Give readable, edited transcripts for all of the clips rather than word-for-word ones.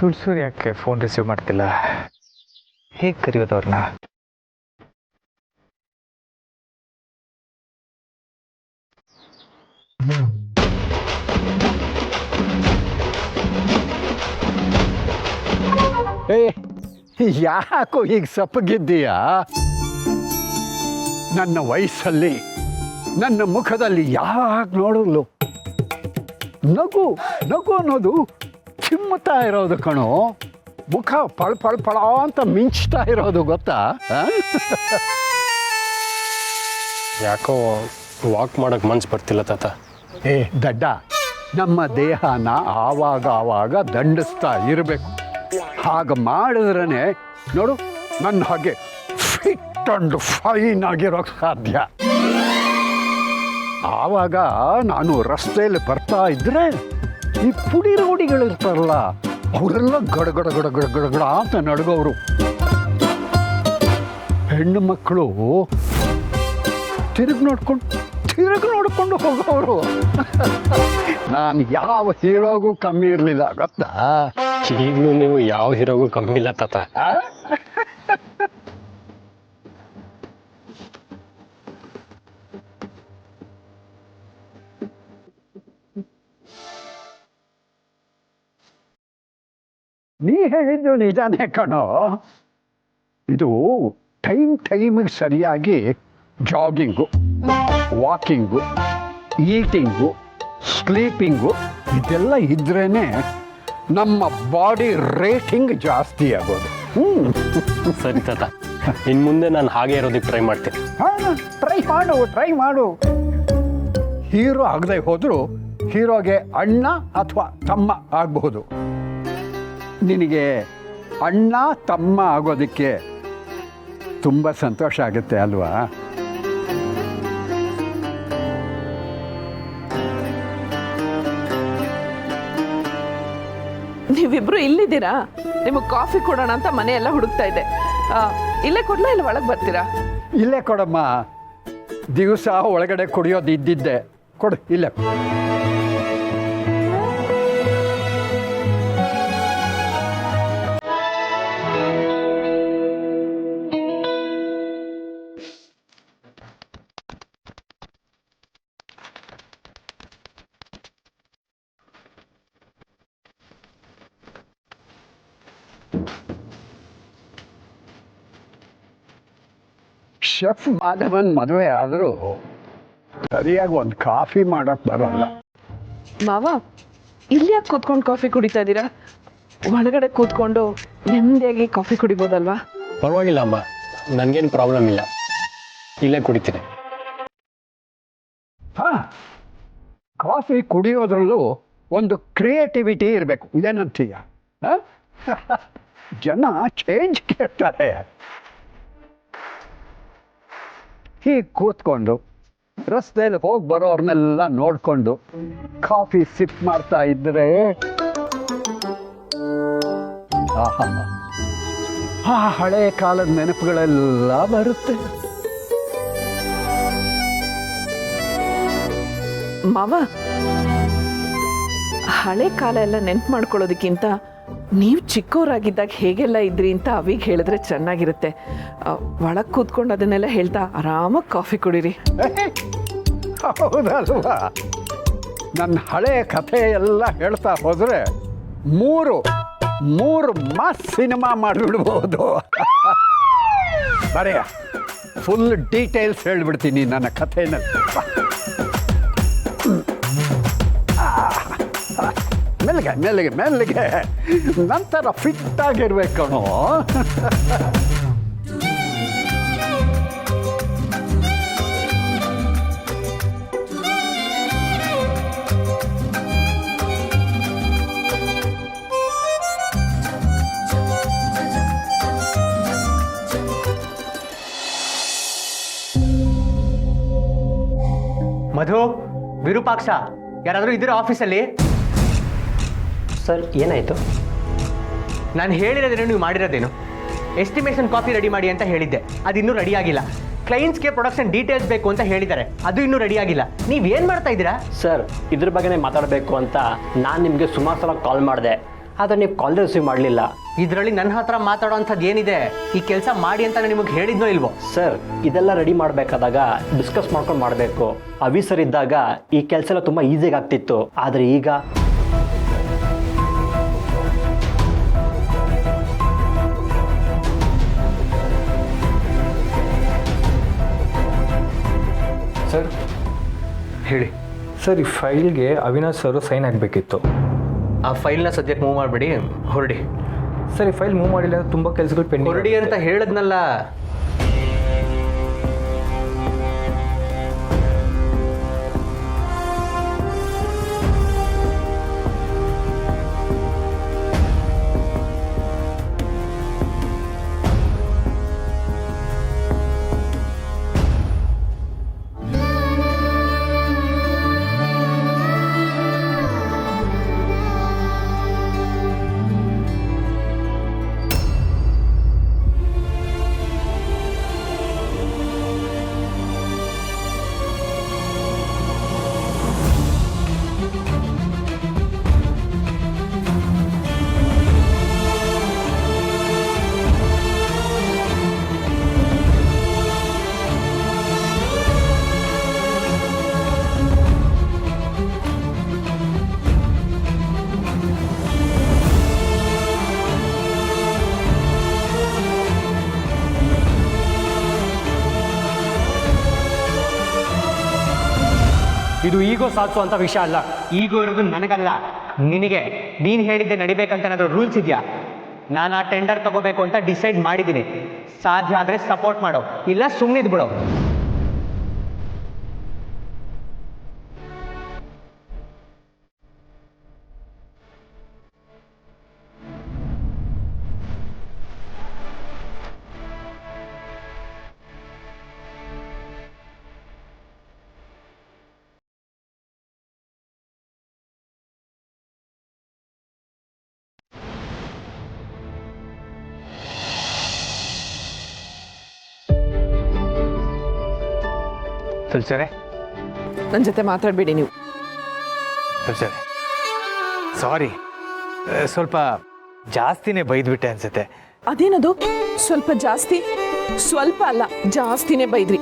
ತುಳಸೂರು ಯಾಕೆ phone receive ಮಾಡ್ತಿಲ್ಲ? ಹೇಗೆ ಕರೆಯೋದು ಅವ್ರನ್ನ? ಯಾಕೋ ಈಗ ಸಪ್ಪಗಿದ್ದೀಯಾ? ನನ್ನ ವಯಸ್ಸಲ್ಲಿ ನನ್ನ ಮುಖದಲ್ಲಿ ಯಾಕೆ ನೋಡಲು ನಗು ನಗು ಅನ್ನೋದು ಚಿಮ್ಮುತ್ತಾ ಇರೋದು ಕಣೋ. ಮುಖ ಪಳ ಪಳ ಪಳ ಅಂತ ಮಿಂಚ್ತಾ ಇರೋದು ಗೊತ್ತಾ? ಯಾಕೋ ವಾಕ್ ಮಾಡೋಕೆ ಮನ್ಸು ಬರ್ತಿಲ್ಲ ತಾತ. ದಡ್ಡ, ನಮ್ಮ ದೇಹನ ಆವಾಗ ದಂಡಿಸ್ತಾ ಇರಬೇಕು. ಹಾಗೆ ಮಾಡಿದ್ರೇ ನೋಡು ನನ್ನ ಹಾಗೆ ಫಿಟ್ ಅಂಡ್ ಫೈನ್ ಆಗಿರೋಕ್ಕೆ ಸಾಧ್ಯ. ಆವಾಗ ನಾನು ರಸ್ತೆಯಲ್ಲಿ ಬರ್ತಾ ಇದ್ರೆ ಈ ಪುಡಿ ರೋಡಿಗಳಿರ್ತಾರಲ್ಲ ಅವರೆಲ್ಲ ಗಡಗಡ ಗಡಗಡ ಗಡಗಡ ಅಂತ ನಡ್ಗೋರು. ಹೆಣ್ಣು ಮಕ್ಕಳು ತಿರುಗಿ ನೋಡ್ಕೊಂಡು ಹೋಗೋರು. ನಾನು ಯಾವ ಹೀರೋಗೂ ಕಮ್ಮಿ ಇರಲಿಲ್ಲ ಗೊತ್ತಾ? ಈಗಲೂ ನೀವು ಯಾವ ಹೀರೋಗೂ ಕಮ್ಮಿ ಇಲ್ಲ ತಾತ. ನೀ ಹೇಳಿದ್ದು ನಿಜಾನೇ ಕಣೋ. ಇದು ಟೈಮಿಗೆ ಸರಿಯಾಗಿ ಜಾಗಿಂಗು, ವಾಕಿಂಗು, ಈಟಿಂಗು, ಸ್ಲೀಪಿಂಗು ಇದೆಲ್ಲ ಇದ್ರೇ ನಮ್ಮ ಬಾಡಿ ರೇಟಿಂಗ್ ಜಾಸ್ತಿ ಆಗೋದು. ಸರಿ ತಾತ, ಇನ್ನು ಮುಂದೆ ನಾನು ಹಾಗೆ ಇರೋದಕ್ಕೆ ಟ್ರೈ ಮಾಡ್ತೀನಿ. ಟ್ರೈ ಮಾಡು. ಹೀರೋ ಆಗದೆ ಹೋದರೂ ಹೀರೋಗೆ ಅಣ್ಣ ಅಥವಾ ತಮ್ಮ ಆಗಬಹುದು. ನಿನಗೆ ಅಣ್ಣ ತಮ್ಮ ಆಗೋದಕ್ಕೆ ತುಂಬ ಸಂತೋಷ ಆಗುತ್ತೆ ಅಲ್ವಾ? ನೀವಿಬ್ರು ಇಲ್ಲಿದ್ದೀರಾ? ನಿಮಗೆ ಕಾಫಿ ಕೊಡೋಣ ಅಂತ ಮನೆಯೆಲ್ಲ ಹುಡುಕ್ತಾ ಇದ್ದೆ. ಇಲ್ಲೇ ಕೊಡ್ಲಾ ಇಲ್ಲ ಒಳಗೆ ಬರ್ತೀರಾ? ಇಲ್ಲೇ ಕೊಡಮ್ಮ. ದಿವಸ ಒಳಗಡೆ ಕುಡಿಯೋದು ಇದ್ದಿದ್ದೆ. ಕೊಡು ಇಲ್ಲೇ. ಶೆಫ್ ಮಾಧವನ್ ಮದುವೆ ಆದರೂ ಸರಿಯಾಗಿ ಒಂದು ಕಾಫಿ ಮಾಡೋಕ್ಕೆ ಬರೋಲ್ಲ. ಮಾವ, ಇಲ್ಲಿ ಯಾಕೆ ಕೂತ್ಕೊಂಡು ಕಾಫಿ ಕುಡಿತಾ ಇದ್ದೀರಾ? ಒಳಗಡೆ ಕೂತ್ಕೊಂಡು ನೆಮ್ಮದಿಯಾಗಿ ಕಾಫಿ ಕುಡಿಬೋದಲ್ವಾ? ಪರವಾಗಿಲ್ಲ ಅಮ್ಮ, ನನಗೇನು ಪ್ರಾಬ್ಲಮ್ ಇಲ್ಲ, ಇಲ್ಲೇ ಕುಡಿತೀನಿ. ಕಾಫಿ ಕುಡಿಯೋದ್ರಲ್ಲೂ ಒಂದು ಕ್ರಿಯೇಟಿವಿಟಿ ಇರಬೇಕು. ಇದೇನಂತೀಯ? ಜನ ಚೇಂಜ್ ಕೇಳ್ತಾರೆ. ಹೀಗೆ ಕೂತ್ಕೊಂಡು ರಸ್ತೆಯಲ್ಲಿ ಹೋಗಿ ಬರೋರ್ನೆಲ್ಲ ನೋಡಿಕೊಂಡು ಕಾಫಿ ಸಿಪ್ ಮಾಡ್ತಾ ಇದ್ರೆ ಆ ಹಳೆ ಕಾಲದ ನೆನಪುಗಳೆಲ್ಲ ಬರುತ್ತೆ. ಮಾವ, ಹಳೆ ಕಾಲ ಎಲ್ಲ ನೆನ್ಪು ಮಾಡ್ಕೊಳ್ಳೋದಕ್ಕಿಂತ ನೀವು ಚಿಕ್ಕವರಾಗಿದ್ದಾಗ ಹೇಗೆಲ್ಲ ಇದ್ರಿ ಅಂತ ಅವಿಗೆ ಹೇಳಿದ್ರೆ ಚೆನ್ನಾಗಿರುತ್ತೆ. ಒಳಗೆ ಕೂತ್ಕೊಂಡು ಅದನ್ನೆಲ್ಲ ಹೇಳ್ತಾ ಆರಾಮಾಗಿ ಕಾಫಿ ಕುಡೀರಿ. ಹೌದಲ್ವಾ? ನನ್ನ ಹಳೆ ಕಥೆ ಎಲ್ಲ ಹೇಳ್ತಾ ಹೋದರೆ ಮೂರು ಮಾಸ್ ಸಿನಿಮಾ ಮಾಡಿಬಿಡ್ಬೋದು. ಬರೆಯ ಫುಲ್ ಡೀಟೇಲ್ಸ್ ಹೇಳ್ಬಿಡ್ತೀನಿ ನನ್ನ ಕಥೆನಲ್ಲಿ. ಮೆಲ್ಲಿಗೆ ನಂತರ ಫಿಟ್ ಆಗಿರ್ಬೇಕು ಕಣೋ. ಮಧು, ವಿರೂಪಾಕ್ಷ, ಯಾರಾದರೂ ಇದ್ದೀರಾ ಆಫೀಸಲ್ಲಿ? ಸರ್, ಏನಾಯಿತು? ನಾನು ಹೇಳಿರೋದೇನು, ನೀವು ಮಾಡಿರೋದೇನು? ಎಸ್ಟಿಮೇಷನ್ ಕಾಪಿ ರೆಡಿ ಮಾಡಿ ಅಂತ ಹೇಳಿದ್ದೆ, ಅದು ಇನ್ನೂ ರೆಡಿ ಆಗಿಲ್ಲ. ಕ್ಲೈಂಟ್ಸ್ಗೆ ಪ್ರೊಡಕ್ಷನ್ ಡೀಟೇಲ್ಸ್ ಬೇಕು ಅಂತ ಹೇಳಿದ್ದಾರೆ, ಅದು ಇನ್ನೂ ರೆಡಿ ಆಗಿಲ್ಲ. ನೀವೇನು ಮಾಡ್ತಾ ಇದ್ದೀರಾ? ಸರ್, ಇದ್ರ ಬಗ್ಗೆನೇ ಮಾತಾಡಬೇಕು ಅಂತ ನಾನು ನಿಮಗೆ ಸುಮಾರು ಸಲ ಕಾಲ್ ಮಾಡಿದೆ, ಆದರೆ ನೀವು ಕಾಲ್ ರಿಸೀವ್ ಮಾಡಲಿಲ್ಲ. ಇದರಲ್ಲಿ ನನ್ನ ಹತ್ರ ಮಾತಾಡೋವಂಥದ್ದು ಏನಿದೆ? ಈ ಕೆಲಸ ಮಾಡಿ ಅಂತ ನಿಮಗೆ ಹೇಳಿದ್ನೋ ಇಲ್ವೋ? ಸರ್, ಇದೆಲ್ಲ ರೆಡಿ ಮಾಡಬೇಕಾದಾಗ ಡಿಸ್ಕಸ್ ಮಾಡ್ಕೊಂಡು ಮಾಡಬೇಕು. ಅವಿ ಸರ್ ಇದ್ದಾಗ ಈ ಕೆಲಸ ಎಲ್ಲ ತುಂಬ ಈಸಿಯಾಗಿ ಆಗ್ತಿತ್ತು. ಆದರೆ ಈಗ ಸರ್ ಹೇಳಿ ಸರ್, ಈ ಫೈಲ್ಗೆ ಅವಿನಾಶ್ ಸರ್ ಸೈನ್ ಆಗಬೇಕಿತ್ತು. ಆ ಫೈಲ್ನ ಸದ್ಯಕ್ಕೆ ಮೂವ್ ಮಾಡಿಬಿಡಿ, ಹೊರಡಿ. ಸರ್, ಈ ಫೈಲ್ ಮೂವ್ ಮಾಡಿಲ್ಲ ಅಂದ್ರೆ ತುಂಬ ಕೆಲಸಗಳು ಪೆಂಡಿಂಗ್. ಹೊರಡಿ ಅಂತ ಹೇಳಿದ್ನಲ್ಲ. ಇದು ಈಗೋ ಸಾಧಿಸುವಂಥ ವಿಷಯ ಅಲ್ಲ. ಈಗೋ ಇರೋದು ನನಗಲ್ಲ, ನಿನಗೆ. ನೀನು ಹೇಳಿದ್ದೆ ನಡಿಬೇಕಂತ ಏನಾದರೂ ರೂಲ್ಸ್ ಇದೆಯಾ? ನಾನು ಆ ಟೆಂಡರ್ ತಗೋಬೇಕು ಅಂತ ಡಿಸೈಡ್ ಮಾಡಿದ್ದೀನಿ. ಸಾಧ್ಯ ಆದರೆ ಸಪೋರ್ಟ್ ಮಾಡೋ, ಇಲ್ಲ ಸುಮ್ಮನಿದ್ ಬಿಡೋ. ತುಳಸಿಯವರೇ, ನನ್ನ ಜೊತೆ ಮಾತಾಡಬೇಡಿ ನೀವು. ತುಳಸಿಯವರೇ, ಸಾರಿ, ಸ್ವಲ್ಪ ಜಾಸ್ತಿನೇ ಬೈದ್ಬಿಟ್ಟೆ ಅನ್ಸುತ್ತೆ. ಅದೇನದು ಸ್ವಲ್ಪ ಜಾಸ್ತಿ? ಸ್ವಲ್ಪ ಅಲ್ಲ, ಜಾಸ್ತಿನೇ ಬೈದ್ರಿ.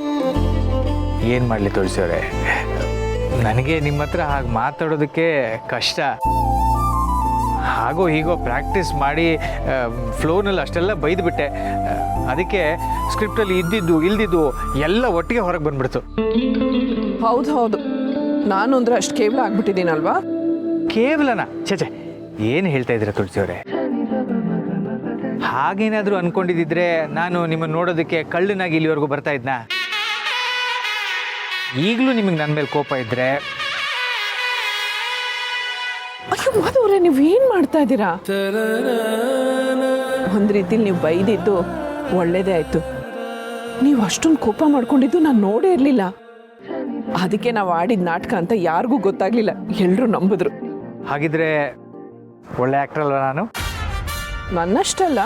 ಏನು ಮಾಡಲಿ ತುಳಸಿಯವರೇ, ನನಗೆ ನಿಮ್ಮ ಹತ್ರ ಹಾಗೆ ಮಾತಾಡೋದಕ್ಕೆ ಕಷ್ಟ. ಹಾಗೋ ಹೀಗೋ ಪ್ರಾಕ್ಟೀಸ್ ಮಾಡಿ ಫ್ಲೋನಲ್ಲಿ ಅಷ್ಟೆಲ್ಲ ಬೈದ್ಬಿಟ್ಟೆ. ಅದಕ್ಕೆ ಸ್ಕ್ರಿಪ್ಟಲ್ಲಿ ಇದ್ದಿದ್ದು ಇಲ್ದಿದ್ದು ಎಲ್ಲ ಒಟ್ಟಿಗೆ ಹೊರಗೆ ಬಂದ್ಬಿಡ್ತು. ಹೌದು ಹೌದು, ನಾನು ಅಂದ್ರೆ ಅಷ್ಟು ಕೇವಲ ಆಗ್ಬಿಟ್ಟಿದ್ದೀನಲ್ವಾ? ಕೇವಲನ? ಛೇ, ಏನು ಹೇಳ್ತಾ ಇದ್ದೀರಾ ತುಳಸಿಯವರೇ? ಹಾಗೇನಾದರೂ ಅನ್ಕೊಂಡಿದ್ದಿದ್ರೆ ನಾನು ನಿಮ್ಮನ್ನು ನೋಡೋದಕ್ಕೆ ಕಳ್ಳನಾಗಿ ಇಲ್ಲಿವರೆಗೂ ಬರ್ತಾ ಇದ್ನಾ? ಈಗಲೂ ನಿಮಗೆ ನನ್ನ ಮೇಲೆ ಕೋಪ ಇದ್ದರೆ? ಅಯ್ಯೋ ಮಾಧವ್ರೆ, ನೀವೇನು ಮಾಡ್ತಾ ಇದ್ದೀರಾ? ಒಂದು ರೀತಿಲಿ ನೀವು ಬೈದಿದ್ದು ಒಳ್ಳೇದೇ ಆಯಿತು. ನೀವು ಅಷ್ಟೊಂದು ಕೋಪ ಮಾಡ್ಕೊಂಡಿದ್ದು ನಾನು ನೋಡೇ ಇರಲಿಲ್ಲ. ಅದಕ್ಕೆ ನಾವು ಆಡಿದ ನಾಟಕ ಅಂತ ಯಾರಿಗೂ ಗೊತ್ತಾಗ್ಲಿಲ್ಲ, ಎಲ್ಲರೂ ನಂಬಿದ್ರು. ಹಾಗಿದ್ರೆ ಒಳ್ಳೆ ಆ್ಯಕ್ಟರ್ ಅಲ್ವ ನಾನು? ನನ್ನಷ್ಟಲ್ಲ,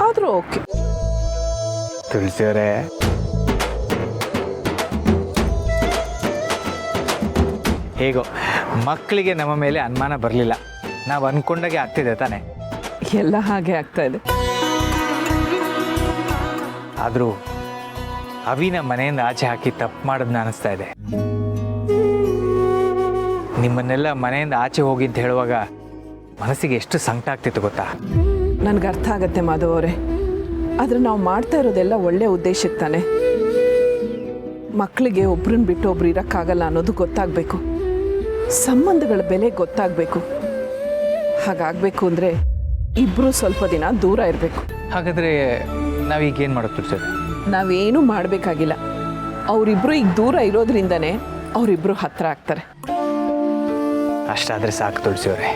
ಆದರೂ ಓಕೆ. ತುಳಸಿಯವರೇ, ಹೇಗೋ ಮಕ್ಕಳಿಗೆ ನಮ್ಮ ಮೇಲೆ ಅನುಮಾನ ಬರಲಿಲ್ಲ. ನಾವು ಅಂದ್ಕೊಂಡಾಗೆ ಆಗ್ತಿದೆ ತಾನೆ? ಎಲ್ಲ ಹಾಗೆ ಆಗ್ತಾ ಇದೆ. ಆದರೂ ಅವಿನ ಮನೆಯಿಂದ ಆಚೆ ಹಾಕಿ ತಪ್ಪು ಮಾಡೋದನ್ನ ಅನಿಸ್ತಾ ಇದೆ. ನಿಮ್ಮನ್ನೆಲ್ಲ ಮನೆಯಿಂದ ಆಚೆ ಹೋಗಿ ಅಂತ ಹೇಳುವಾಗ ಮನಸ್ಸಿಗೆ ಎಷ್ಟು ಸಂಕಟ ಆಗ್ತಿತ್ತು ಗೊತ್ತಾ? ನನಗೆ ಅರ್ಥ ಆಗತ್ತೆ ಮಾಧವ್ ಅವರೇ, ಆದರೆ ನಾವು ಮಾಡ್ತಾ ಇರೋದೆಲ್ಲ ಒಳ್ಳೆ ಉದ್ದೇಶಕ್ಕೆ ತಾನೆ. ಮಕ್ಕಳಿಗೆ ಒಬ್ರನ್ನ ಬಿಟ್ಟು ಒಬ್ರು ಇರೋಕ್ಕಾಗಲ್ಲ ಅನ್ನೋದು ಗೊತ್ತಾಗಬೇಕು. ಸಂಬಂಧಗಳ ಬೆಲೆ ಗೊತ್ತಾಗಬೇಕು. ಹಾಗಾಗಬೇಕು ಅಂದರೆ ಇಬ್ಬರು ಸ್ವಲ್ಪ ದಿನ ದೂರ ಇರಬೇಕು. ಹಾಗಾದರೆ ನಾವೀಗೇನು ಮಾಡೋದು ಸರ್? ನಾವೇನೂ ಮಾಡಬೇಕಾಗಿಲ್ಲ. ಅವರಿಬ್ಬರು ಈಗ ದೂರ ಇರೋದ್ರಿಂದನೇ ಅವರಿಬ್ಬರು ಹತ್ತಿರ ಆಗ್ತಾರೆ. ಅಷ್ಟಾದರೆ ಸಾಕು ತುಳಸಿಯವರೇ.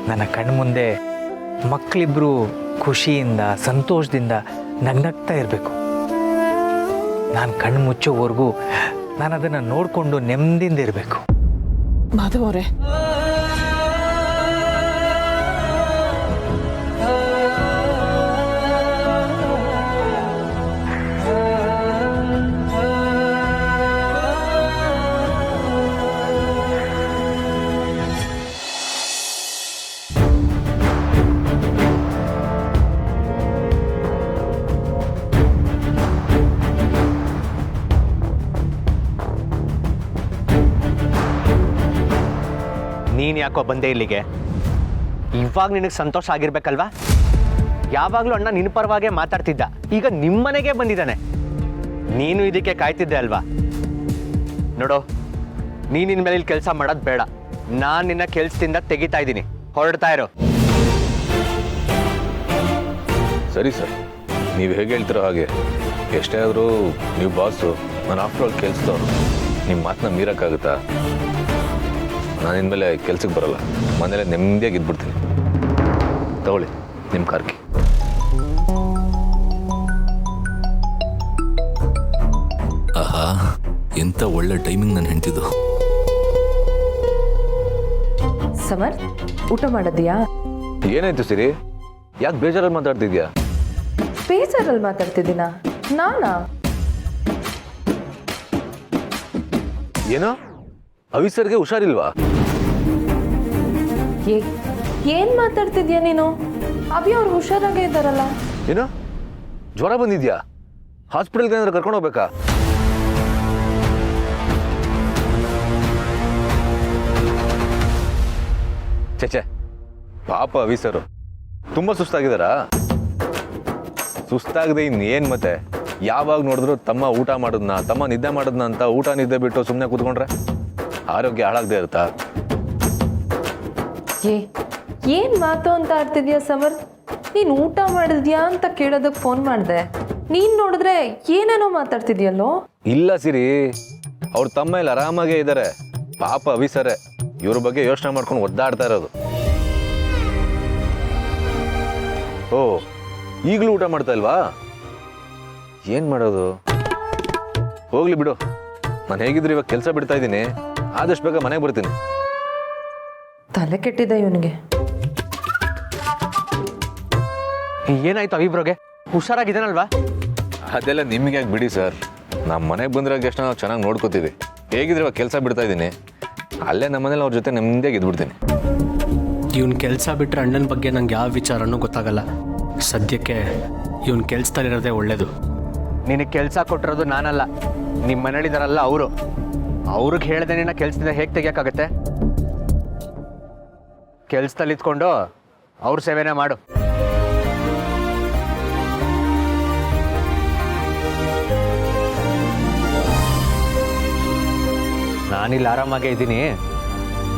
ನನ್ನ ಕಣ್ಣು ಮುಂದೆ ಮಕ್ಕಳಿಬ್ಬರು ಖುಷಿಯಿಂದ ಸಂತೋಷದಿಂದ ನಗ್ನಗ್ತಾ ಇರಬೇಕು. ನಾನು ಕಣ್ಣು ಮುಚ್ಚೋವರೆಗೂ ನಾನು ಅದನ್ನು ನೋಡಿಕೊಂಡು ನೆಮ್ಮದಿಯಿಂದ ಇರಬೇಕು. ಮಾಧವ್ ಅವರೇ, ನೀನು ಯಾಕೋ ಬಂದೆ ಇಲ್ಲಿಗೆ? ಇವಾಗ ನಿನಗೆ ಸಂತೋಷ ಆಗಿರ್ಬೇಕಲ್ವಾ? ಯಾವಾಗಲೂ ಅಣ್ಣ ನಿನ್ನ ಪರವಾಗೇ ಮಾತಾಡ್ತಿದ್ದ, ಈಗ ನಿಮ್ಮನೆಗೆ ಬಂದಿದ್ದಾನೆ. ನೀನು ಇದಕ್ಕೆ ಕಾಯ್ತಿದ್ದೆ ಅಲ್ವಾ? ನೋಡು, ನೀನು ನಿನ್ನ ಮೇಲೆ ಇಲ್ಲಿ ಕೆಲಸ ಮಾಡೋದು ಬೇಡ. ನಾನು ನಿನ್ನ ಕೆಲಸದಿಂದ ತೆಗಿತಾ ಇದ್ದೀನಿ, ಹೊರಡ್ತಾ ಇರೋ. ಸರಿ ಸರ್, ನೀವು ಹೇಗೆ ಹೇಳ್ತೀರೋ ಹಾಗೆ. ಎಷ್ಟೇ ಆದರೂ ನೀವು ಬಾಸು, ನಾನು ಆಫ್ಟರ್ ಆಲ್ ಕೆಲಸದವ್ರು. ನಿಮ್ಮ ಮಾತನ್ನ ಮೀರೋಕ್ಕಾಗುತ್ತಾ? ನಾನು ಇನ್ಮೇಲೆ ಕೆಲ್ಸಕ್ಕೆ ಬರೋಲ್ಲ, ಮನೇಲೆ ನೆಮ್ಮದಿಯಾಗಿ ಇದ್ಬಿಡ್ತೀನಿ. ತಗೊಳ್ಳಿ ನಿಮ್ಮ ಕಾರ್ಕಿ. ಆಹಾ, ಎಂಥ ಒಳ್ಳೆ ಟೈಮಿಂಗ್ ನಾನು ಹೆಂಡ್ತಿದ್ದು. ಸಮರ್, ಊಟ ಮಾಡಿದ್ಯಾ? ಏನಾಯ್ತು ಸಿರಿ, ಯಾಕೆ ಬೇಜಾರಲ್ಲಿ ಮಾತಾಡ್ತಿದ್ಯಾ? ಬೇಜಾರಲ್ಲಿ ಮಾತಾಡ್ತಿದ್ದೀನಾ? ನಾನಾ? ಏನೋ ಅವಿಸರ್ಗೆ ಹುಷಾರಿಲ್ವಾ? ಏನ್ ಮಾತಾಡ್ತಿದ್ಯಾ ನೀನು? ಅಭಿ ಅವ್ರು ಹುಷಾರಾಗೇ ಇದ್ದಾರಲ್ಲ. ಏನೋ ಜ್ವರ ಬಂದಿದ್ಯಾ? ಹಾಸ್ಪಿಟಲ್ಗೆ ಏನಾದ್ರು ಕರ್ಕೊಂಡು ಹೋಗ್ಬೇಕಾ? ಚೇಚೆ, ಪಾಪ ಅವಿಸರು ತುಂಬಾ ಸುಸ್ತಾಗಿದ್ದಾರಾ? ಸುಸ್ತಾಗದೆ ಇನ್ನೇನು ಮತ್ತೆ? ಯಾವಾಗ ನೋಡಿದ್ರು ತಮ್ಮ ಊಟ ಮಾಡೋದನ್ನ, ತಮ್ಮ ನಿದ್ದೆ ಮಾಡೋದನ್ನ ಅಂತ ಊಟ ನಿದ್ದೆ ಬಿಟ್ಟು ಸುಮ್ಮನೆ ಕೂತ್ಕೊಂಡ್ರೆ ಆರೋಗ್ಯ ಹಾಳಾಗದೆ ಇರುತ್ತಾ? ಏನ್ ಮಾತು ಅಂತ ಆಡ್ತಿದ್ಯಾ ಸಮರ್? ನೀನ್ ಊಟ ಮಾಡಿದ್ಯಾ ಅಂತ ಕೇಳೋದಕ್ಕೆ ಫೋನ್ ಮಾಡಿದೆ. ನೀನ್ ನೋಡಿದ್ರೆ ಏನೇನೋ ಮಾತಾಡ್ತಿದ್ಯಲ್ಲೋ. ಇಲ್ಲ ಸಿರಿ, ಅವ್ರ ತಮ್ಮ ಇಲ್ಲಿ ಆರಾಮಾಗೇ ಇದ್ದಾರೆ. ಪಾಪ ಅವಿಸರೆ ಇವ್ರ ಬಗ್ಗೆ ಯೋಚನೆ ಮಾಡ್ಕೊಂಡು ಒದ್ದಾಡ್ತಾ ಇರೋದು. ಓ, ಈಗಲೂ ಊಟ ಮಾಡ್ತಾ ಇಲ್ವಾ? ಏನ್ ಮಾಡೋದು? ಹೋಗ್ಲಿ ಬಿಡು, ನಾನು ಹೇಗಿದ್ರು ಇವಾಗ ಕೆಲಸ ಬಿಡ್ತಾ ಇದ್ದೀನಿ. ಆದಷ್ಟು ಬೇಗ ಮನೆಗೆ ಬರ್ತೀನಿ. ತಲೆ ಕೆಟ್ಟಿದೆ ಇವನಿಗೆ. ಏನಾಯ್ತು ಅವಿಬ್ರೋಗೆ? ಹುಷಾರಾಗಿದ್ದಾನಲ್ವಾ? ಅದೆಲ್ಲ ನಿಮಗೆ ಯಾಕೆ ಬಿಡಿ ಸರ್, ನಮ್ಮ ಮನೆಗೆ ಬಂದಿರೋ ಗೆಸ್ಟ್ನ ನಾವು ಚೆನ್ನಾಗಿ ನೋಡ್ಕೋತೀವಿ. ಹೇಗಿದ್ರೆ ಇವಾಗ ಕೆಲಸ ಬಿಡ್ತಾ ಇದ್ದೀನಿ, ಅಲ್ಲೇ ನಮ್ಮ ಮನೇಲಿ ಅವ್ರ ಜೊತೆ ನೆಮ್ಮದಿಯಾಗಿ ಇದ್ಬಿಡ್ತೀನಿ. ಇವನ್ ಕೆಲಸ ಬಿಟ್ಟರೆ ಅಣ್ಣನ ಬಗ್ಗೆ ನಂಗೆ ಯಾವ ವಿಚಾರನೂ ಗೊತ್ತಾಗಲ್ಲ. ಸದ್ಯಕ್ಕೆ ಇವನ್ ಕೆಲಸದಲ್ಲಿರೋದೇ ಒಳ್ಳೇದು. ನಿನಗೆ ಕೆಲಸ ಕೊಟ್ಟಿರೋದು ನಾನಲ್ಲ, ನಿಮ್ಮ ಮನೇಲಿದ್ದಾರಲ್ಲ ಅವರು. ಅವ್ರಿಗೆ ಹೇಳ್ದೆ ನಿನ್ನ ಕೆಲಸದಿಂದ ಹೇಗೆ ತೆಗಿಯೋಕ್ಕಾಗತ್ತೆ? ಕೆಲಸದಲ್ಲಿ ಇದ್ಕೊಂಡು ಅವ್ರ ಸೇವೆನೇ ಮಾಡು. ನಾನಿಲ್ಲಿ ಆರಾಮಾಗೇ ಇದ್ದೀನಿ,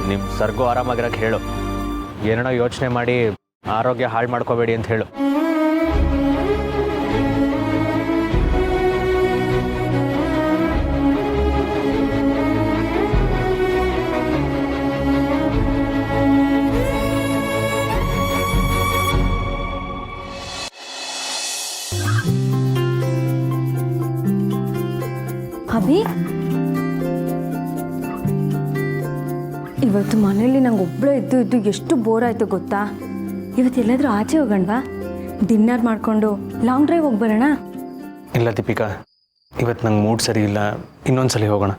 ನಿಮ್ಮ ಸರ್ಗೂ ಆರಾಮಾಗಿರೋಕ್ಕೆ ಹೇಳು. ಏನೋ ಯೋಚನೆ ಮಾಡಿ ಆರೋಗ್ಯ ಹಾಳು ಮಾಡ್ಕೋಬೇಡಿ ಅಂತ ಹೇಳು. ಅಭಿ, ಇವತ್ತು ಮನೇಲಿ ನಂಗೆ ಒಬ್ಬಳೇ ಇದ್ದು ಎಷ್ಟು ಬೋರ್ ಆಯಿತು ಗೊತ್ತಾ? ಇವತ್ತು ಎಲ್ಲಾದರೂ ಆಚೆ ಹೋಗೋಣವಾ? ಡಿನ್ನರ್ ಮಾಡಿಕೊಂಡು ಲಾಂಗ್ ಡ್ರೈವ್ ಹೋಗಿ ಬರೋಣ? ಇಲ್ಲ ದೀಪಿಕಾ, ಇವತ್ತು ನಂಗೆ ಮೂಡ್ ಸರಿ ಇಲ್ಲ, ಇನ್ನೊಂದ್ಸಲಿ ಹೋಗೋಣ.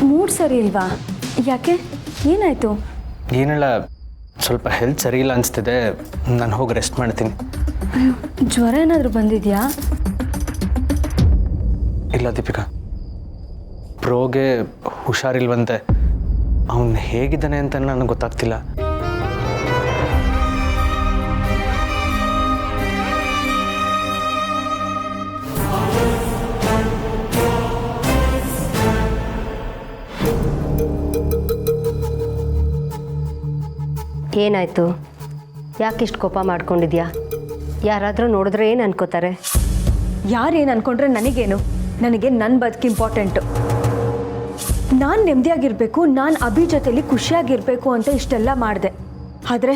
ಮೂಡ್ ಸರಿ ಇಲ್ವಾ? ಯಾಕೆ, ಏನಾಯಿತು? ಏನಿಲ್ಲ, ಸ್ವಲ್ಪ ಹೆಲ್ತ್ ಸರಿ ಇಲ್ಲ ಅನಿಸ್ತಿದೆ. ನಾನು ಹೋಗಿ ರೆಸ್ಟ್ ಮಾಡ್ತೀನಿ. ಜ್ವರ ಏನಾದರೂ ಬಂದಿದೆಯಾ? ಇಲ್ಲ ದೀಪಿಕಾ, ಪ್ರೋಗೆ ಹುಷಾರಿಲ್ವಂತೆ. ಅವನು ಹೇಗಿದ್ದಾನೆ ಅಂತ ನನಗೆ ಗೊತ್ತಾಗ್ತಿಲ್ಲ. ಏನಾಯಿತು? ಯಾಕಿಷ್ಟು ಕೋಪ ಮಾಡ್ಕೊಂಡಿದ್ಯಾ? ಯಾರಾದರೂ ನೋಡಿದ್ರೆ ಏನು ಅನ್ಕೋತಾರೆ? ಯಾರೇನು ಅನ್ಕೊಂಡ್ರೆ ನನಗೇನು? ನನಗೆ ನನ್ನ ಬದುಕು ಇಂಪಾರ್ಟೆಂಟು. ನಾನು ನೆಮ್ಮದಿಯಾಗಿರಬೇಕು, ನಾನು ಅಭಿ ಜೊತೆಲಿ ಖುಷಿಯಾಗಿರಬೇಕು ಅಂತ ಇಷ್ಟೆಲ್ಲ ಮಾಡಿದೆ. ಆದರೆ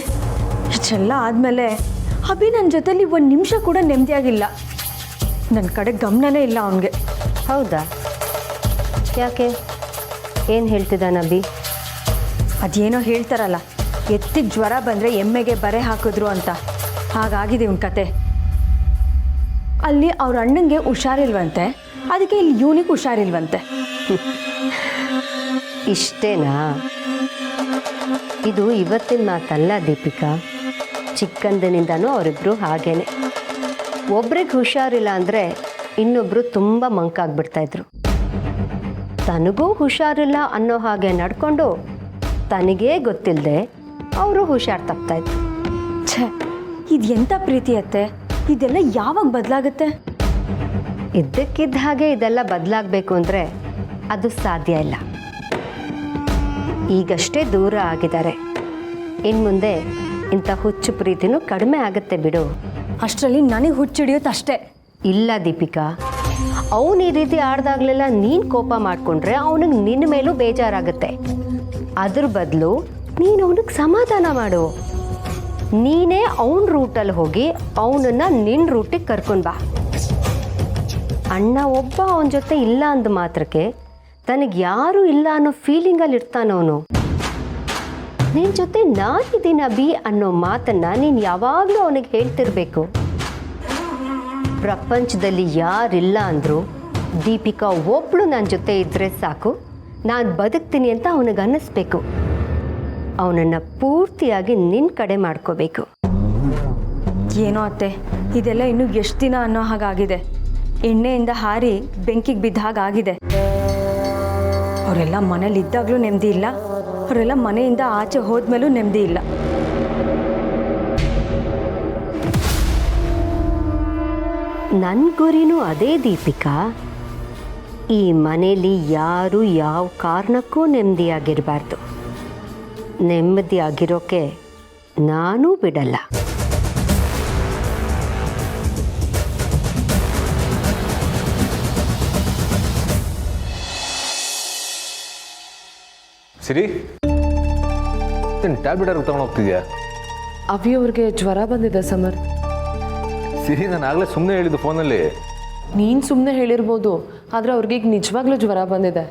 ಇಷ್ಟೆಲ್ಲ ಆದಮೇಲೆ ಅಭಿ ನನ್ನ ಜೊತೆಲಿ ಒಂದು ನಿಮಿಷ ಕೂಡ ನೆಮ್ಮದಿಯಾಗಿಲ್ಲ. ನನ್ನ ಕಡೆ ಗಮನನೇ ಇಲ್ಲ ಅವನಿಗೆ. ಹೌದಾ? ಯಾಕೆ, ಏನು ಹೇಳ್ತಿದ್ದಾನೆ ಅಭಿ? ಅದೇನೋ ಹೇಳ್ತಾರಲ್ಲ, ಎತ್ತಿಗೆ ಜ್ವರ ಬಂದರೆ ಎಮ್ಮೆಗೆ ಬರೆ ಹಾಕಿದ್ರು ಅಂತ, ಹಾಗಾಗಿದೆ ಇವನ ಕತೆ. ಅಲ್ಲಿ ಅವ್ರ ಅಣ್ಣಂಗೆ ಹುಷಾರಿಲ್ವಂತೆ, ಅದಕ್ಕೆ ಇಲ್ಲಿ ಇವನಿಗೆ ಹುಷಾರಿಲ್ವಂತೆ. ಇಷ್ಟೇನಾ? ಇದು ಇವತ್ತಿನ ಮಾತಲ್ಲ ದೀಪಿಕಾ, ಚಿಕ್ಕಂದಿನಿಂದನೂ ಅವರಿಬ್ಬರು ಹಾಗೇನೆ. ಒಬ್ರಿಗೆ ಹುಷಾರಿಲ್ಲ ಅಂದರೆ ಇನ್ನೊಬ್ಬರು ತುಂಬ ಮಂಕಾಗ್ಬಿಡ್ತಾಯಿದ್ರು. ತನಗೂ ಹುಷಾರಿಲ್ಲ ಅನ್ನೋ ಹಾಗೆ ನಡ್ಕೊಂಡು ತನಗೇ ಗೊತ್ತಿಲ್ಲದೆ ಅವರು ಹುಷಾರು ತಪ್ತಾಯಿದ್ರು. ಛೇ, ಇದು ಎಂಥ ಪ್ರೀತಿ ಅತ್ತೆ? ಇದೆಲ್ಲ ಯಾವಾಗ ಬದಲಾಗುತ್ತೆ? ಇದ್ದಕ್ಕಿದ್ದ ಹಾಗೆ ಇದೆಲ್ಲ ಬದಲಾಗಬೇಕು ಅಂದರೆ ಅದು ಸಾಧ್ಯ ಇಲ್ಲ. ಈಗಷ್ಟೇ ದೂರ ಆಗಿದ್ದಾರೆ, ಇನ್ನು ಮುಂದೆ ಇಂಥ ಹುಚ್ಚು ಪ್ರೀತಿನೂ ಕಡಿಮೆ ಆಗುತ್ತೆ ಬಿಡು. ಅಷ್ಟರಲ್ಲಿ ನನಗೆ ಹುಚ್ಚಿಡಿಯುತ್ತೆ ಅಷ್ಟೇ. ಇಲ್ಲ ದೀಪಿಕಾ, ಅವನು ಈ ರೀತಿ ಆಡ್ದಾಗ್ಲೆಲ್ಲ ನೀನು ಕೋಪ ಮಾಡಿಕೊಂಡ್ರೆ ಅವನಿಗೆ ನಿನ್ನ ಮೇಲೂ ಬೇಜಾರಾಗುತ್ತೆ. ಅದ್ರ ಬದಲು ನೀನು ಅವನಿಗೆ ಸಮಾಧಾನ ಮಾಡು. ನೀನೇ ಅವನ ರೂಟಲ್ಲಿ ಹೋಗಿ ಅವನನ್ನು ನಿನ್ನ ರೂಟಿಗೆ ಕರ್ಕೊಂಡು ಬಾ. ಅಣ್ಣ ಒಬ್ಬ ಅವನ ಜೊತೆ ಇಲ್ಲ ಅಂದ ಮಾತ್ರಕ್ಕೆ ತನಗೆ ಯಾರೂ ಇಲ್ಲ ಅನ್ನೋ ಫೀಲಿಂಗಲ್ಲಿ ಇರ್ತಾನವನು. ನಿನ್ನ ಜೊತೆ ನಾನಿದ್ದೀನಿ ಅಭಿ ಅನ್ನೋ ಮಾತನ್ನು ನೀನು ಯಾವಾಗಲೂ ಅವನಿಗೆ ಹೇಳ್ತಿರ್ಬೇಕು. ಪ್ರಪಂಚದಲ್ಲಿ ಯಾರಿಲ್ಲ ಅಂದರೂ ದೀಪಿಕಾ ಒಬ್ಬಳು ನನ್ನ ಜೊತೆ ಇದ್ದರೆ ಸಾಕು, ನಾನು ಬದುಕ್ತೀನಿ ಅಂತ ಅವನಿಗೆ ಅನ್ನಿಸ್ಬೇಕು. ಅವನನ್ನು ಪೂರ್ತಿಯಾಗಿ ನಿನ್ನ ಕಡೆ ಮಾಡ್ಕೋಬೇಕು. ಏನೋ ಅತ್ತೆ, ಇದೆಲ್ಲ ಇನ್ನೂ ಎಷ್ಟು ದಿನ ಅನ್ನೋ ಹಾಗಾಗಿದೆ. ಎಣ್ಣೆಯಿಂದ ಹಾರಿ ಬೆಂಕಿಗೆ ಬಿದ್ದ ಹಾಗಾಗಿದೆ. ಅವರೆಲ್ಲ ಮನೇಲಿ ಇದ್ದಾಗಲೂ ನೆಮ್ಮದಿ ಇಲ್ಲ, ಅವರೆಲ್ಲ ಮನೆಯಿಂದ ಆಚೆ ಹೋದ್ಮೇಲೂ ನೆಮ್ಮದಿ ಇಲ್ಲ. ನನ್ನ ಗುರಿನೂ ಅದೇ ದೀಪಿಕಾ. ಈ ಮನೇಲಿ ಯಾರು ಯಾವ ಕಾರಣಕ್ಕೂ ನೆಮ್ಮದಿಯಾಗಿರಬಾರ್ದು. ನೆಮ್ಮದಿಯಾಗಿರೋಕೆ ನಾನೂ ಬಿಡಲ್ಲ. ಸಿರಿ, ಟ್ಯಾಬ್ಲೆಟ್ ಯಾರು ತಗೊಂಡು ಹೋಗ್ತಿದ್ಯಾ? ಅವಿಯವ್ರಿಗೆ ಜ್ವರ ಬಂದಿದೆ ಸಮರ್. ಸಿರಿ, ನಾನು ಆಗಲೇ ಸುಮ್ಮನೆ ಹೇಳಿದ್ದು ಫೋನಲ್ಲಿ. ನೀನು ಸುಮ್ಮನೆ ಹೇಳಿರ್ಬೋದು, ಆದರೆ ಅವ್ರಿಗೀಗ ನಿಜವಾಗ್ಲೂ ಜ್ವರ ಬಂದಿದೆ.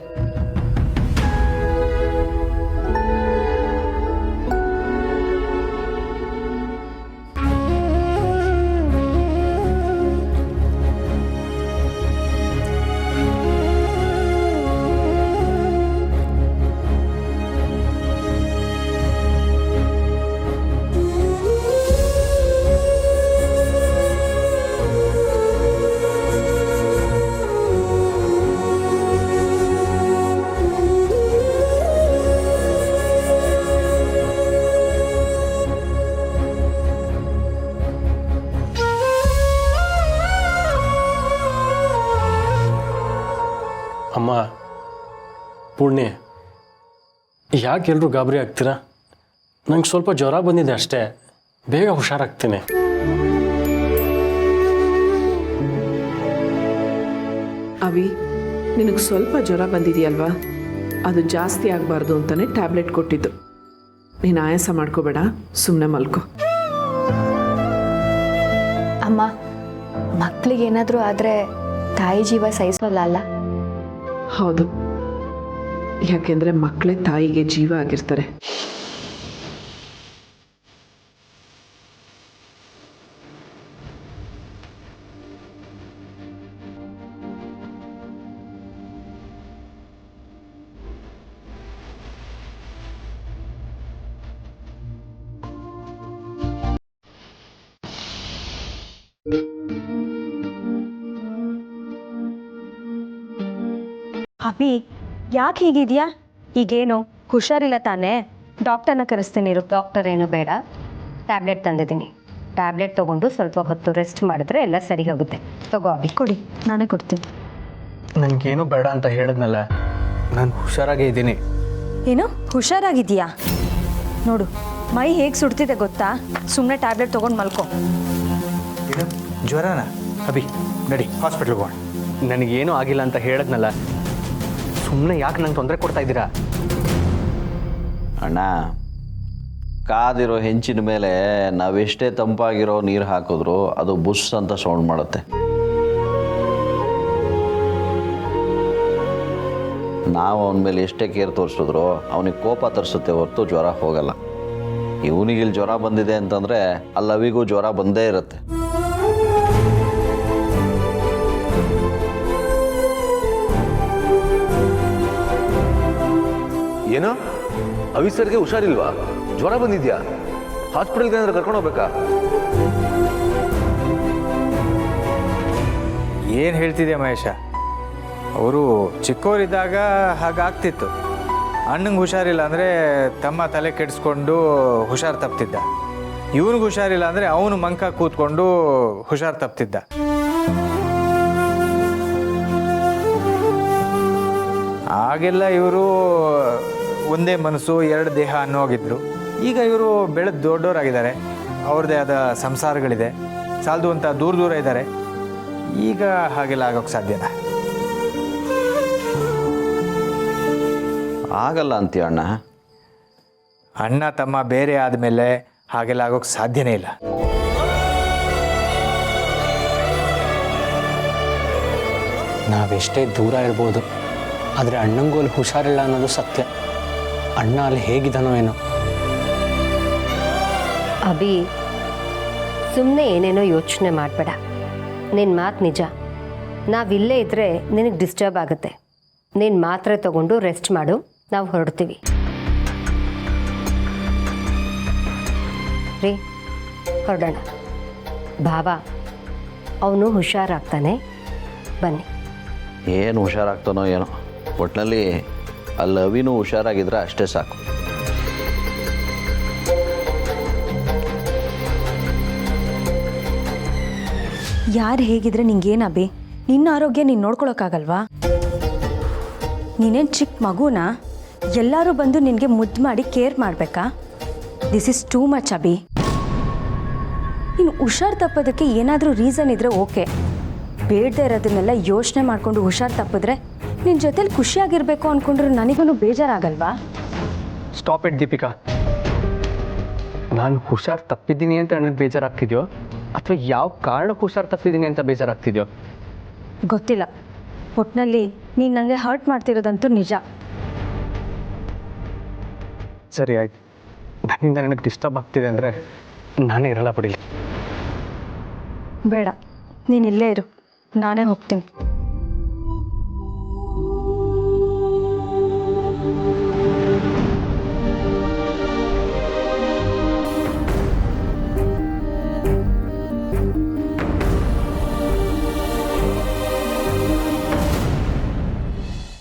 ಅಮ್ಮ, ಪೂರ್ಣಿ, ಯಾಕೆ ಎಲ್ಲರೂ ಗಾಬರಿ ಆಗ್ತೀರಾ? ನಂಗೆ ಸ್ವಲ್ಪ ಜ್ವರ ಬಂದಿದೆ ಅಷ್ಟೇ, ಬೇಗ ಹುಷಾರಾಗ್ತೀನಿ. ಅವಿ, ನಿನಗೆ ಸ್ವಲ್ಪ ಜ್ವರ ಬಂದಿದೆಯಲ್ವಾ, ಅದು ಜಾಸ್ತಿ ಆಗಬಾರ್ದು ಅಂತಲೇ ಟ್ಯಾಬ್ಲೆಟ್ ಕೊಟ್ಟಿದ್ದು. ನೀನು ಆಯಾಸ ಮಾಡ್ಕೋಬೇಡ, ಸುಮ್ಮನೆ ಮಲ್ಕೋ. ಅಮ್ಮ, ಮಕ್ಕಳಿಗೇನಾದರೂ ಆದರೆ ತಾಯಿ ಜೀವ ಸಹಿಸೋಲ್ಲ ಅಲ್ಲ? ಹೌದು, ಯಾಕೆಂದರೆ ಮಕ್ಕಳೇ ತಾಯಿಗೆ ಜೀವ ಆಗಿರ್ತಾರೆ. ಅಭಿ, ಯಾಕೆ ಹೀಗಿದೆಯಾ? ಈಗೇನು ಹುಷಾರಿಲ್ಲ ತಾನೇ? ಡಾಕ್ಟರ್ನ ಕರೆಸ್ತೀನಿ ಇರು. ಡಾಕ್ಟರ್ ಏನು ಬೇಡ, ಟ್ಯಾಬ್ಲೆಟ್ ತಂದಿದ್ದೀನಿ. ಟ್ಯಾಬ್ಲೆಟ್ ತೊಗೊಂಡು ಸ್ವಲ್ಪ ಹೊತ್ತು ರೆಸ್ಟ್ ಮಾಡಿದ್ರೆ ಎಲ್ಲ ಸರಿ ಹೋಗುತ್ತೆ. ತಗೋ ಅಭಿ. ಕೊಡಿ, ನಾನೇ ಕೊಡ್ತೀನಿ. ನನಗೇನು ಬೇಡ ಅಂತ ಹೇಳಿದ್ನಲ್ಲ, ನಾನು ಹುಷಾರಾಗೇ ಇದ್ದೀನಿ. ಏನು ಹುಷಾರಾಗಿದೆಯಾ? ನೋಡು, ಮೈ ಹೇಗೆ ಸುಡ್ತಿದೆ ಗೊತ್ತಾ? ಸುಮ್ಮನೆ ಟ್ಯಾಬ್ಲೆಟ್ ತೊಗೊಂಡು ಮಲ್ಕೋ. ಜ್ವರನ? ಅಭಿ, ನಡಿ ಹಾಸ್ಪಿಟ್ಲ್ಗೆ ಹೋಗೋಣ. ನನಗೇನು ಆಗಿಲ್ಲ ಅಂತ ಹೇಳಿದ್ನಲ್ಲ, ಸುಮ್ಮನೆ ಯಾಕೆ ನಂಗೆ ತೊಂದರೆ ಕೊಡ್ತಾ ಇದ್ದೀರಾ? ಅಣ್ಣ, ಕಾದಿರೋ ಹೆಂಚಿನ ಮೇಲೆ ನಾವೆಷ್ಟೇ ತಂಪಾಗಿರೋ ನೀರು ಹಾಕಿದ್ರು ಅದು ಬುಸ್ ಅಂತ ಸೌಂಡ್ ಮಾಡುತ್ತೆ. ನಾವು ಅವನ ಮೇಲೆ ಎಷ್ಟೇ ಕೇರ್ ತೋರಿಸಿದ್ರು ಅವನಿಗೆ ಕೋಪ ತರಿಸುತ್ತೆ ಹೊರತು ಜ್ವರ ಹೋಗಲ್ಲ. ಇವನಿಗಿಲ್ಲಿ ಜ್ವರ ಬಂದಿದೆ ಅಂತಂದರೆ ಅಲ್ಲವಿಗೂ ಜ್ವರ ಬಂದೇ ಇರುತ್ತೆ. ಏನೋ ಅವಿಸರ್ಗೆ ಹುಷಾರಿಲ್ವಾ? ಜ್ವರ ಬಂದಿದ್ಯಾ? ಹಾಸ್ಪಿಟಲ್ಗೆ ಏನಾದ್ರು ಕರ್ಕೊಂಡು ಹೋಗ್ಬೇಕಾ? ಏನು ಹೇಳ್ತಿದ್ಯಾ ಮಹೇಶ? ಅವರು ಚಿಕ್ಕವರಿದ್ದಾಗ ಹಾಗಾಗ್ತಿತ್ತು. ಅಣ್ಣಂಗೆ ಹುಷಾರಿಲ್ಲ ಅಂದರೆ ತಮ್ಮ ತಲೆ ಕೆಡಿಸ್ಕೊಂಡು ಹುಷಾರು ತಪ್ತಿದ್ದ. ಇವನಿಗೆ ಹುಷಾರಿಲ್ಲ ಅಂದರೆ ಅವನು ಮಂಕ ಕೂತ್ಕೊಂಡು ಹುಷಾರು ತಪ್ತಿದ್ದ. ಆಗೆಲ್ಲ ಇವರು ಒಂದೇ ಮನಸ್ಸು ಎರಡು ದೇಹ ಅನ್ನೋಗಿದ್ರು. ಈಗ ಇವರು ಬೆಳೆದು ದೊಡ್ಡವರಾಗಿದ್ದಾರೆ, ಅವ್ರದ್ದೇ ಆದ ಸಂಸಾರಗಳಿದೆ, ಸಾಲದು ಅಂತ ದೂರ ದೂರ ಇದ್ದಾರೆ. ಈಗ ಹಾಗೆಲ್ಲ ಆಗೋಕ್ಕೆ ಸಾಧ್ಯನಾ? ಆಗಲ್ಲ ಅಂತೀಯ ಅಣ್ಣ? ಅಣ್ಣ ತಮ್ಮ ಬೇರೆ ಆದಮೇಲೆ ಹಾಗೆಲ್ಲ ಆಗೋಕ್ಕೆ ಸಾಧ್ಯನೇ ಇಲ್ಲ. ನಾವೆಷ್ಟೇ ದೂರ ಇರ್ಬೋದು, ಆದರೆ ಅಣ್ಣಂಗೂ ಅಲ್ಲಿ ಹುಷಾರಿಲ್ಲ ಅನ್ನೋದು ಸತ್ಯ. ಅಣ್ಣ ಅಲ್ಲಿ ಹೇಗಿದ್ದಾನೋ ಏನೋ. ಅಭಿ, ಸುಮ್ಮನೆ ಏನೇನೋ ಯೋಚನೆ ಮಾಡಬೇಡ. ನಿನ್ನ ಮಾತು ನಿಜ. ನಾವಿಲ್ಲೇ ಇದ್ದರೆ ನಿನಗೆ ಡಿಸ್ಟರ್ಬ್ ಆಗುತ್ತೆ. ನೀನು ಮಾತ್ರೆ ತಗೊಂಡು ರೆಸ್ಟ್ ಮಾಡು, ನಾವು ಹೊರಡ್ತೀವಿ. ರೀ, ಹೊರಡೋಣ. ಬಾಬಾ ಅವನು ಹುಷಾರಾಗ್ತಾನೆ, ಬನ್ನಿ. ಏನು ಹುಷಾರಾಗ್ತಾನೋ ಏನೋ, ಒಟ್ಟಿನಲ್ಲಿ ಅಲ್ಲಿ ಅವಿನೂ ಹುಷಾರಾಗಿದ್ರೆ ಅಷ್ಟೇ ಸಾಕು. ಯಾರು ಹೇಗಿದ್ರೆ ನಿಂಗೇನು ಅಭಿ? ನಿನ್ನ ಆರೋಗ್ಯ ನೀನು ನೋಡ್ಕೊಳಕ್ಕಾಗಲ್ವಾ? ನೀನೇನು ಚಿಕ್ಕ ಮಗುನಾ? ಎಲ್ಲರೂ ಬಂದು ನಿನಗೆ ಮುದ್ದು ಮಾಡಿ ಕೇರ್ ಮಾಡಬೇಕಾ? This is too much Abhi. ನೀನು ಹುಷಾರು ತಪ್ಪೋದಕ್ಕೆ ಏನಾದರೂ ರೀಸನ್ ಇದ್ದರೆ ಓಕೆ. ಬೇಡದೇ ಇರೋದನ್ನೆಲ್ಲ ಯೋಚನೆ ಮಾಡಿಕೊಂಡು ಹುಷಾರು ತಪ್ಪಿದ್ರೆ ನಿನ್ನ ಜೊತೇಲಿ ಖುಷಿಯಾಗಿರಬೇಕು ಅಂದ್ಕೊಂಡ್ರೆ ನನಗೂ ಬೇಜಾರಾಗಲ್ವಾ? Stop it Deepika. ನಾನು ಹುಷಾರು ತಪ್ಪಿದ್ದೀನಿ ಅಂತ ನನಗೆ ಬೇಜಾರಾಗ್ತಿದ್ಯೋ ಅಥವಾ ಯಾವ ಕಾರಣಕ್ಕೆ ಹುಷಾರು ತಪ್ಪಿದ್ದೀನಿ ಅಂತ ಬೇಜಾರಾಗ್ತಿದ್ಯೋ ಗೊತ್ತಿಲ್ಲ. ಒಟ್ಟಿನಲ್ಲಿ ನೀನು ನನಗೆ ಹರ್ಟ್ ಮಾಡ್ತಿರೋದಂತೂ ನಿಜ. ಸರಿ ಆಯ್ತು, ನನ್ನಿಂದ ನನಗೆ ಡಿಸ್ಟರ್ಬ್ ಆಗ್ತಿದೆ ಅಂದರೆ ನಾನೇ ಇರಲ್ಲ ಬಿಡಿ. ಬೇಡ, ನೀನು ಇಲ್ಲೇ ಇರು, ನಾನೇ ಹೋಗ್ತೀನಿ.